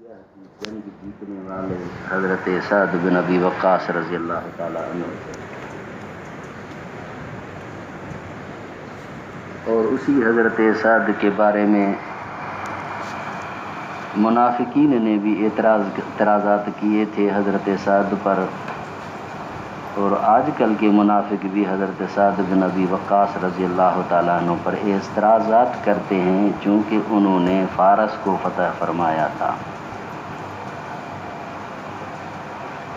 جنگ جیتنے والے حضرت سعد بن ابی وقاص رضی اللہ تعالیٰ عنہ اور اسی حضرت سعد کے بارے میں منافقین نے بھی اعتراضات کیے تھے حضرت سعد پر، اور آج کل کے منافق بھی حضرت سعد بن ابی وقاص رضی اللہ تعالیٰ عنہ پر اعتراضات کرتے ہیں، چونکہ انہوں نے فارس کو فتح فرمایا تھا۔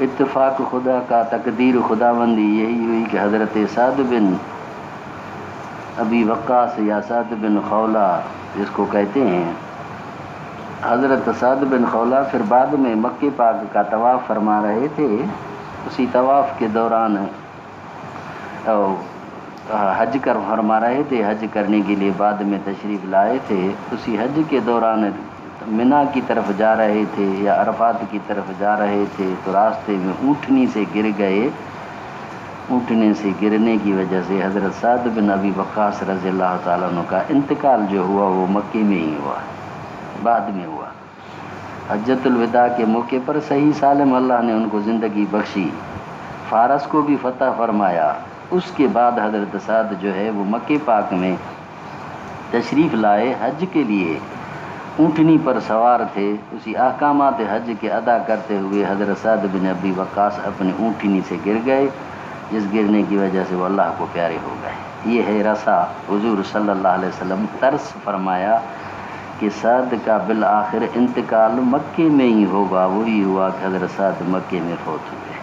اتفاق خدا کا، تقدیر خداوندی یہی ہوئی کہ حضرت سعد بن ابی وقاص یا سعد بن خولہ جس کو کہتے ہیں، حضرت سعد بن خولہ پھر بعد میں مکہ پاک کا طواف فرما رہے تھے۔ اسی طواف کے دوران حج فرما رہے تھے، حج کرنے کے لیے بعد میں تشریف لائے تھے۔ اسی حج کے دوران منا کی طرف جا رہے تھے یا عرفات کی طرف جا رہے تھے تو راستے میں اونٹنی سے گر گئے۔ اونٹنے سے گرنے کی وجہ سے حضرت سعد بن ابی وقاص رضی اللہ تعالیٰ عنہ کا انتقال جو ہوا وہ مکے میں ہی ہوا، بعد میں ہوا۔ حجۃ الوداع کے موقع پر صحیح سالم اللہ نے ان کو زندگی بخشی، فارس کو بھی فتح فرمایا۔ اس کے بعد حضرت سعد جو ہے وہ مکہ پاک میں تشریف لائے، حج کے لیے اونٹنی پر سوار تھے۔ اسی احکامات حج کے ادا کرتے ہوئے حضرت سعد بن ابی وقاص اپنی اونٹنی سے گر گئے، جس گرنے کی وجہ سے وہ اللہ کو پیارے ہو گئے۔ یہ ہے رسا حضور صلی اللہ علیہ وسلم ترس فرمایا کہ سعد کا بالآخر انتقال مکے میں ہی ہوگا۔ وہی ہوا کہ حضرت سعد مکے میں فوت ہوئے۔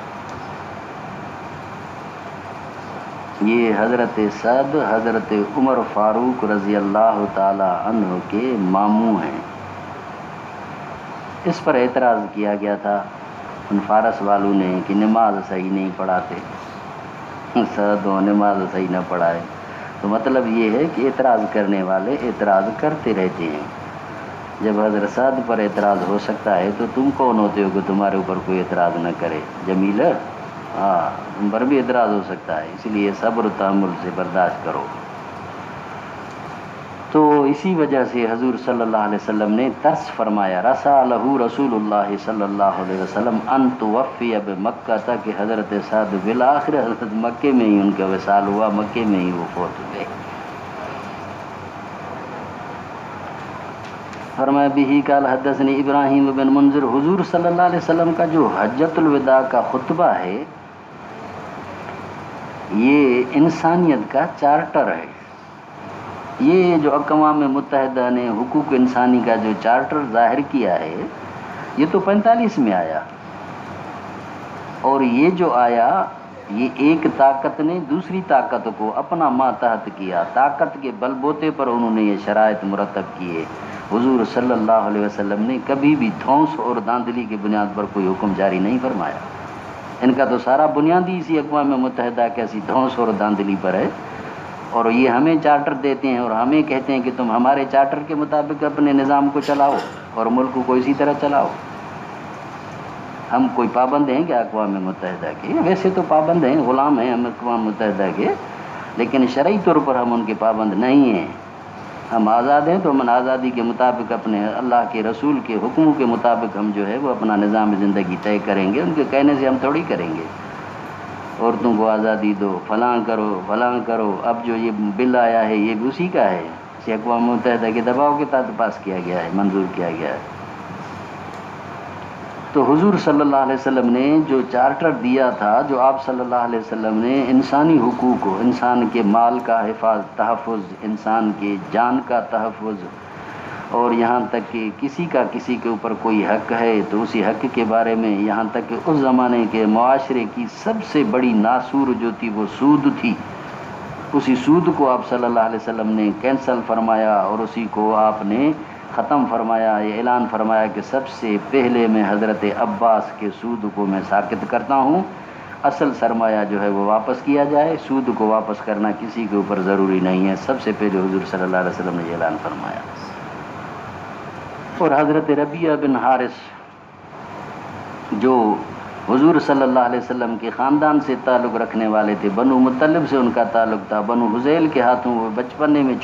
یہ حضرت سعد حضرت عمر فاروق رضی اللہ تعالی عنہ کے ماموں ہیں۔ اس پر اعتراض کیا گیا تھا ان فارس والوں نے کہ نماز صحیح نہیں پڑھاتے، سعد نماز صحیح نہ پڑھائے۔ تو مطلب یہ ہے کہ اعتراض کرنے والے اعتراض کرتے رہتے ہیں۔ جب حضرت سعد پر اعتراض ہو سکتا ہے تو تم کون ہوتے ہو کہ تمہارے اوپر کوئی اعتراض نہ کرے؟ جمیل ہے، ہاں، تم پر بھی اعتراض ہو سکتا ہے، اس لیے صبر و تحمل سے برداشت کرو۔ تو اسی وجہ سے حضور صلی اللہ علیہ وسلم نے ترس فرمایا، رسا لہ رسول اللہ صلی اللہ علیہ وسلم ان توفی بمکہ، تک کہ حضرت سعد بالآخر حضرت مکے میں ہی ان کا وصال ہوا، مکے میں ہی وہ فوت ہوئے۔ فرمایا بھی قال حدثني ابراہیم بن منذر، حضور صلی اللہ علیہ وسلم کا جو حجۃ الوداع کا خطبہ ہے یہ انسانیت کا چارٹر ہے۔ یہ جو اقوام متحدہ نے حقوق انسانی کا جو چارٹر ظاہر کیا ہے یہ تو 45 میں آیا، اور یہ جو آیا یہ ایک طاقت نے دوسری طاقت کو اپنا ماتحت کیا، طاقت کے بل بوتے پر انہوں نے یہ شرائط مرتب کیے۔ حضور صلی اللہ علیہ وسلم نے کبھی بھی دھونس اور دھاندلی کی بنیاد پر کوئی حکم جاری نہیں فرمایا۔ ان کا تو سارا بنیادی اسی اقوام متحدہ کے اسی دھونس اور دھاندلی پر ہے، اور یہ ہمیں چارٹر دیتے ہیں اور ہمیں کہتے ہیں کہ تم ہمارے چارٹر کے مطابق اپنے نظام کو چلاؤ اور ملک کو اسی طرح چلاؤ۔ ہم کوئی پابند ہیں کیا اقوام متحدہ کے؟ ویسے تو پابند ہیں، غلام ہیں ہم اقوام متحدہ کے، لیکن شرعی طور پر ہم ان کے پابند نہیں ہیں۔ ہم آزاد ہیں تو ہم آزادی کے مطابق اپنے اللہ کے رسول کے حکموں کے مطابق ہم جو ہے وہ اپنا نظام زندگی طے کریں گے، ان کے کہنے سے ہم تھوڑی کریں گے۔ عورتوں کو آزادی دو، فلاں کرو فلاں کرو۔ اب جو یہ بل آیا ہے یہ بھی اسی کا ہے، اسے اقوام متحدہ کے دباؤ کے تحت پاس کیا گیا ہے، منظور کیا گیا ہے۔ تو حضور صلی اللہ علیہ وسلم نے جو چارٹر دیا تھا، جو آپ صلی اللہ علیہ وسلم نے انسانی حقوق، انسان کے مال کا تحفظ، انسان کے جان کا تحفظ، اور یہاں تک کہ کسی کا کسی کے اوپر کوئی حق ہے تو اسی حق کے بارے میں، یہاں تک کہ اس زمانے کے معاشرے کی سب سے بڑی ناسور جو تھی وہ سود تھی، اسی سود کو آپ صلی اللہ علیہ وسلم نے کینسل فرمایا اور اسی کو آپ نے ختم فرمایا۔ یہ اعلان فرمایا کہ سب سے پہلے میں حضرت عباس کے سود کو میں ساقط کرتا ہوں، اصل سرمایہ جو ہے وہ واپس کیا جائے، سود کو واپس کرنا کسی کے اوپر ضروری نہیں ہے۔ سب سے پہلے حضور صلی اللہ علیہ وسلم نے یہ اعلان فرمایا۔ اور حضرت ربیعہ بن حارث جو حضور صلی اللہ علیہ وسلم کے خاندان سے تعلق رکھنے والے تھے، بنو مطلب سے ان کا تعلق تھا، بنو حذیل کے ہاتھوں وہ بچپن میں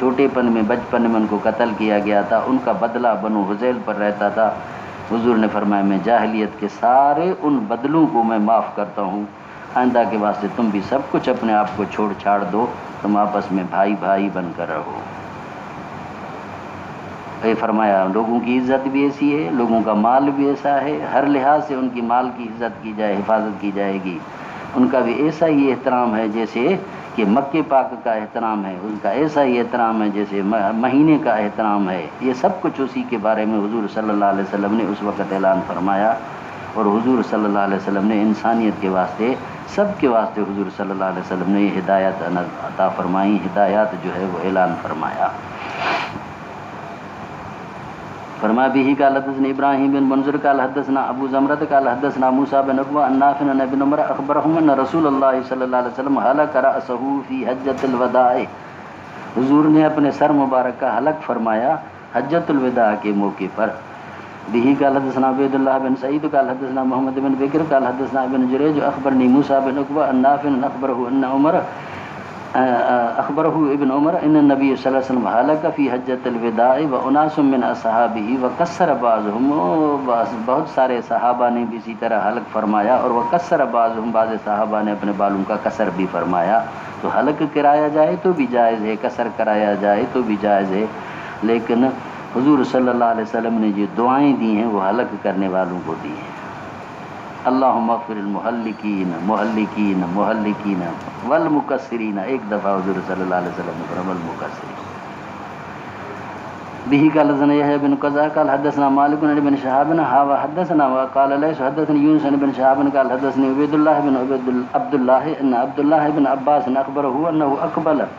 ان کو قتل کیا گیا تھا، ان کا بدلہ بنو حذیل پر رہتا تھا۔ حضور نے فرمایا میں جاہلیت کے سارے ان بدلوں کو میں معاف کرتا ہوں، آئندہ کے واسطے تم بھی سب کچھ اپنے آپ کو چھوڑ چھاڑ دو، تم آپس میں بھائی بھائی بن کر رہو۔ یہ فرمایا لوگوں کی عزت بھی ایسی ہے، لوگوں کا مال بھی ایسا ہے، ہر لحاظ سے ان کی مال کی عزت کی جائے، حفاظت کی جائے گی، ان کا بھی ایسا ہی احترام ہے جیسے کہ مکہ پاک کا احترام ہے، ان کا ایسا ہی احترام ہے جیسے مہینے کا احترام ہے۔ یہ سب کچھ اسی کے بارے میں حضور صلی اللہ علیہ وسلم نے اس وقت اعلان فرمایا، اور حضور صلی اللہ علیہ وسلم نے انسانیت کے واسطے، سب کے واسطے حضور صلی اللہ علیہ وسلم نے یہ ہدایت عطا فرمائی، ہدایات جو ہے وہ اعلان فرمایا۔ فرما به قال حدثنا ابراهيم بن منذر قال حدثنا ابو زمرة قال حدثنا موسى بن عقبة عن نافع عن ابن عمر اخبرهم ان رسول الله صلی اللہ علیہ وسلم حلق رأسه في حجۃ الوداع، حضور نے اپنے سر مبارک کا حلق فرمایا حجۃ الوداع کے موقع پر۔ به قال حدثنا عبید اللہ بن سعید قال حدثنا محمد بن بکر قال حدثنا ابن جریج اخبرنی موسى بن عقبة عن نافع اخبره ابن عمر ان النبی صلی اللہ علیہ وسلم حلق فی حجۃ الوداع واناس من اصحابہ وکسر بعضهم، بہت سارے صحابہ نے بھی اسی طرح حلق فرمایا، اور وکسر بعضهم، بعض صحابہ نے اپنے بالوں کا کسر بھی فرمایا۔ تو حلق کرایا جائے تو بھی جائز ہے، کسر کرایا جائے تو بھی جائز ہے، لیکن حضور صلی اللہ علیہ وسلم نے جو دعائیں دی ہیں وہ حلق کرنے والوں کو دی ہیں۔ اللہم اغفر المحلقین محلقین محلقین والمقصرین، ایک دفعہ حضور صلی اللہ علیہ وسلم نے فرمایا والمقصرین۔ به قال حدثنا يحيى بن قزع قال حدثنا مالك بن ابن شهاب حدثنا وقال ليس حدثني يونس بن شهاب قال حدثني عبد الله بن عبد الله ان عبد الله بن عباس اخبره انه اقبل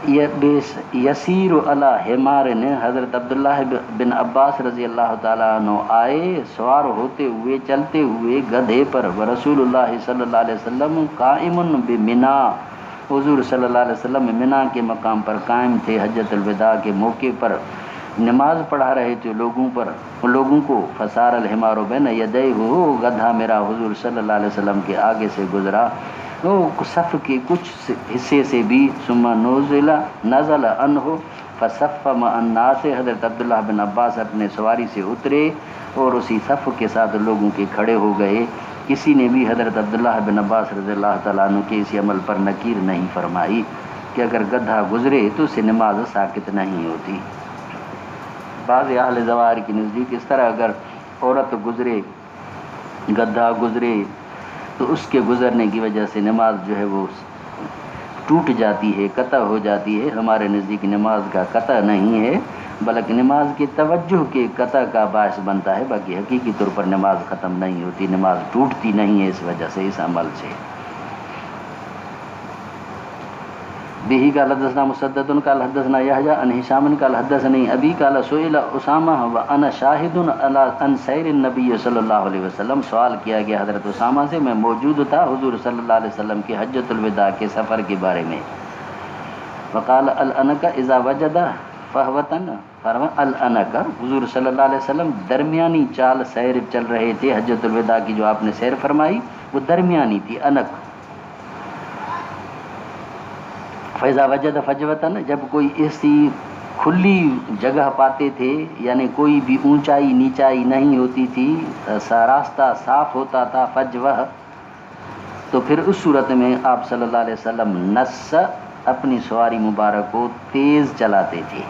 یسیر علی حمار، نے حضرت عبداللہ بن عباس رضی اللہ تعالیٰ عنہ آئے سوار ہوتے ہوئے چلتے ہوئے گدھے پر، ورسول اللہ صلی اللہ علیہ وسلم قائم بمنا، حضور صلی اللہ علیہ وسلم منا کے مقام پر قائم تھے حجۃ الوداع کے موقع پر، نماز پڑھا رہے تھے لوگوں کو۔ فسار الحمار بین یدیہ، گدھا میرا حضور صلی اللہ علیہ وسلم کے آگے سے گزرا، وہ صف کے کچھ حصے سے بھی، ثم نزل عنہ فصف مع الناس، حضرت عبداللہ بن عباس اپنے سواری سے اترے اور اسی صف کے ساتھ لوگوں کے کھڑے ہو گئے۔ کسی نے بھی حضرت عبداللہ بن عباس رضی اللہ تعالیٰ عنہ کے اسی عمل پر نکیر نہیں فرمائی کہ اگر گدھا گزرے تو اسے نماز ساقط نہیں ہوتی۔ بعض اہل ظواہر کے نزدیک اس طرح اگر عورت گزرے، گدھا گزرے، تو اس کے گزرنے کی وجہ سے نماز جو ہے وہ ٹوٹ جاتی ہے، قطع ہو جاتی ہے۔ ہمارے نزدیک نماز کا قطع نہیں ہے، بلکہ نماز کی توجہ کے قطع کا باعث بنتا ہے، باقی حقیقی طور پر نماز ختم نہیں ہوتی، نماز ٹوٹتی نہیں ہے اس وجہ سے، اس عمل سے۔ به قال حدثنا مسدد قال حدثنا يحيى عن هشام قال حدثني ابي قال سئل اسامہ وانا شاهد على ان سير النبي صلی اللہ علیہ وسلم، سوال کیا گیا حضرت اسامہ سے، میں موجود تھا حضور صلی اللہ علیہ وسلم کی حجۃ الوداع کے سفر کے بارے میں۔ وقال الانک اذا وجد فهوتن، فرمایا الانک، حضور صلی اللہ علیہ وسلم درمیانی چال سیر چل رہے تھے، حجۃ الوداع کی جو آپ نے سیر فرمائی وہ درمیانی تھی، انک۔ فیضا وجد فجوتن، جب کوئی ایسی کھلی جگہ پاتے تھے، یعنی کوئی بھی اونچائی نیچائی نہیں ہوتی تھی، راستہ صاف ہوتا تھا، فجوہ، تو پھر اس صورت میں آپ صلی اللہ علیہ وسلم نس، اپنی سواری مبارک کو تیز چلاتے تھے۔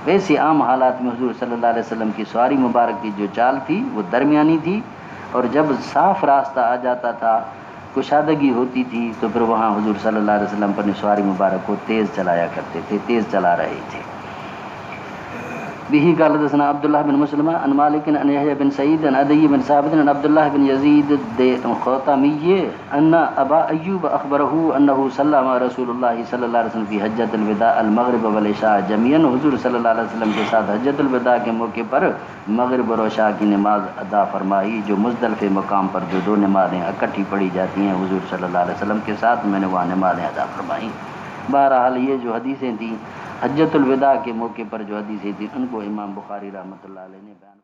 ویسے عام حالات میں حضور صلی اللہ علیہ وسلم کی سواری مبارک کی جو چال تھی وہ درمیانی تھی، اور جب صاف راستہ آ جاتا تھا، کشادگی ہوتی تھی، تو پھر وہاں حضور صلی اللہ علیہ وسلم اپنی سواری مبارک کو تیز چلایا کرتے تھے، تیز چلا رہے تھے۔ به قال حدثنا عبد الله بن مسلم عن مالك عن يحيى بن سعيد عن عدي بن ثابت عن عبد الله بن يزيد الخطمي ان ابا ايوب اخبره انه صلى مع رسول الله صلى الله عليه وسلم في حجۃ الوداع المغرب والعشاء جميعا، حضور صلی اللہ علیہ وسلم کے ساتھ حجۃ الوداع کے موقع پر مغرب اور عشاء کی نماز ادا فرمائی، جو مزدلفہ مقام پر جو دو نمازیں اکٹھی پڑھی جاتی ہیں، حضور صلی اللہ علیہ وسلم کے ساتھ میں نے وہاں نمازیں ادا فرمائیں۔ بہرحال یہ جو حدیثیں تھیں حجۃ الوداع کے موقع پر جو حدیثیں تھیں، ان کو امام بخاری رحمۃ اللہ علیہ نے بیان